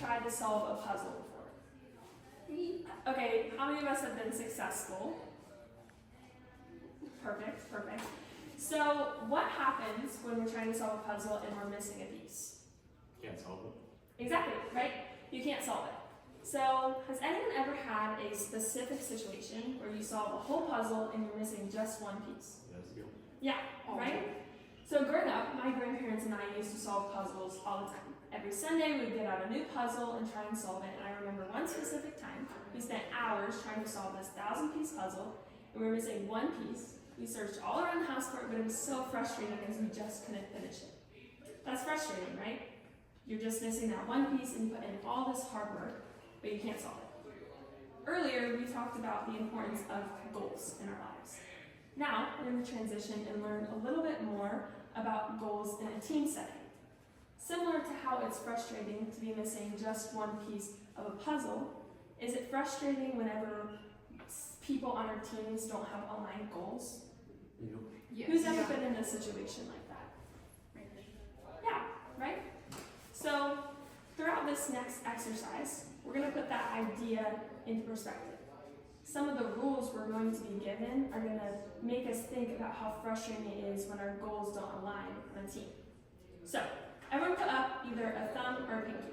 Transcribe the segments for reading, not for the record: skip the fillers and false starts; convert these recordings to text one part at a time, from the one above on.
tried to solve a puzzle before? Me. Okay, how many of us have been successful? Perfect, perfect. So what happens when we're trying to solve a puzzle and we're missing a piece? Can't solve it. Exactly, right? You can't solve it. So has anyone ever had a specific situation where you solve a whole puzzle and you're missing just one piece? Yes. Yeah, right? So growing up, my grandparents and I used to solve puzzles all the time. Every Sunday we'd get out a new puzzle and try and solve it. And I remember one specific time, we spent hours trying to solve this 1,000-piece puzzle and we were missing one piece. We searched all around the house for it, but it was so frustrating because we just couldn't finish it. That's frustrating, right? You're just missing that one piece and you put in all this hard work, but you can't solve it. Earlier, we talked about the importance of goals in our lives. Now, we're going to transition and learn a little bit more about goals in a team setting. Similar to how it's frustrating to be missing just one piece of a puzzle, is it frustrating whenever people on our teams don't have aligned goals? Yes. Who's ever been in a situation like that? Yeah, right? So throughout this next exercise, we're going to put that idea into perspective. Some of the rules we're going to be given are going to make us think about how frustrating it is when our goals don't align on a team. So everyone put up either a thumb or a pinky.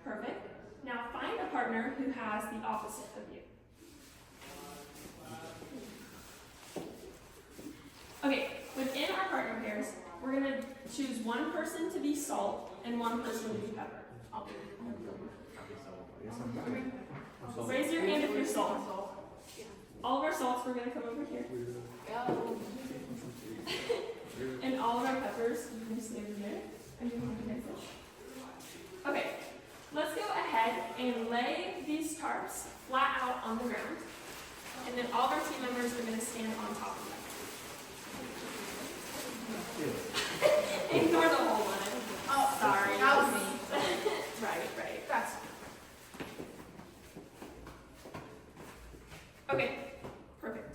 Perfect. Now find a partner who has the opposite of you. Okay, within our partner pairs, we're going to choose one person to be salt and one person to be pepper. Raise your hand if you're salt. All of our salts, we're going to come over here. And all of our peppers, you can stay over there. And you can do this. Okay, let's go ahead and lay these tarps flat out on the ground. And then all of our team members are going to stand on top of them. Ignore the whole one. Oh, sorry. That was me. Right. That's fine. Okay, perfect.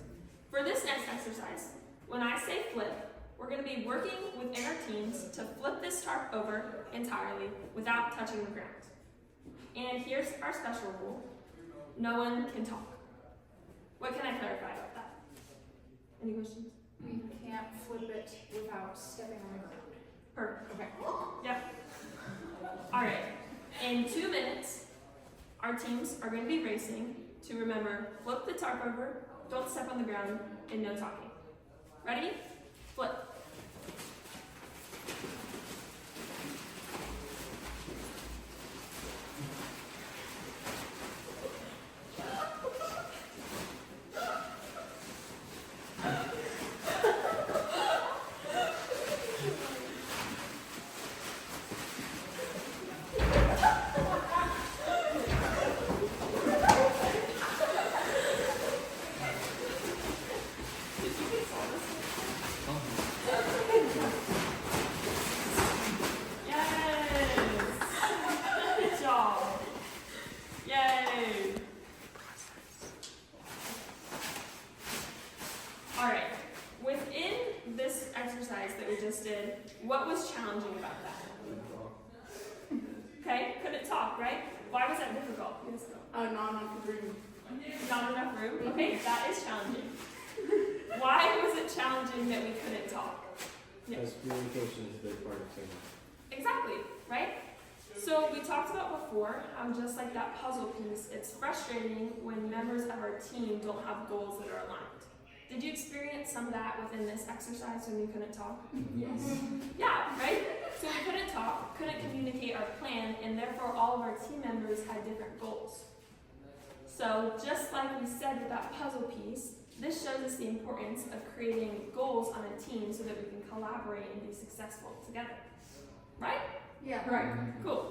For this next exercise, when I say flip, we're going to be working within our teams to flip this tarp over entirely without touching the ground. And here's our special rule. No one can talk. What can I clarify about that? Any questions? We can't flip it without stepping on the ground. Perfect. Okay. Yep. All right. In 2 minutes, our teams are going to be racing to remember, flip the tarp over, don't step on the ground, and no talking. Ready? Flip. Alright, within this exercise that we just did, what was challenging about that? Okay, couldn't talk, right? Why was that difficult? Not enough room. Not enough room? Okay, that is challenging. Why was it challenging that we couldn't talk? Because communication is a big part of teamwork. Exactly, right? So we talked about before how just like that puzzle piece, it's frustrating when members of our team don't have goals that are aligned. Did you experience some of that within this exercise when you couldn't talk? Yes. Yeah, right? So we couldn't talk, couldn't communicate our plan, and therefore all of our team members had different goals. So just like we said with that puzzle piece, this shows us the importance of creating goals on a team so that we can collaborate and be successful together. Right? Yeah. Right. Cool.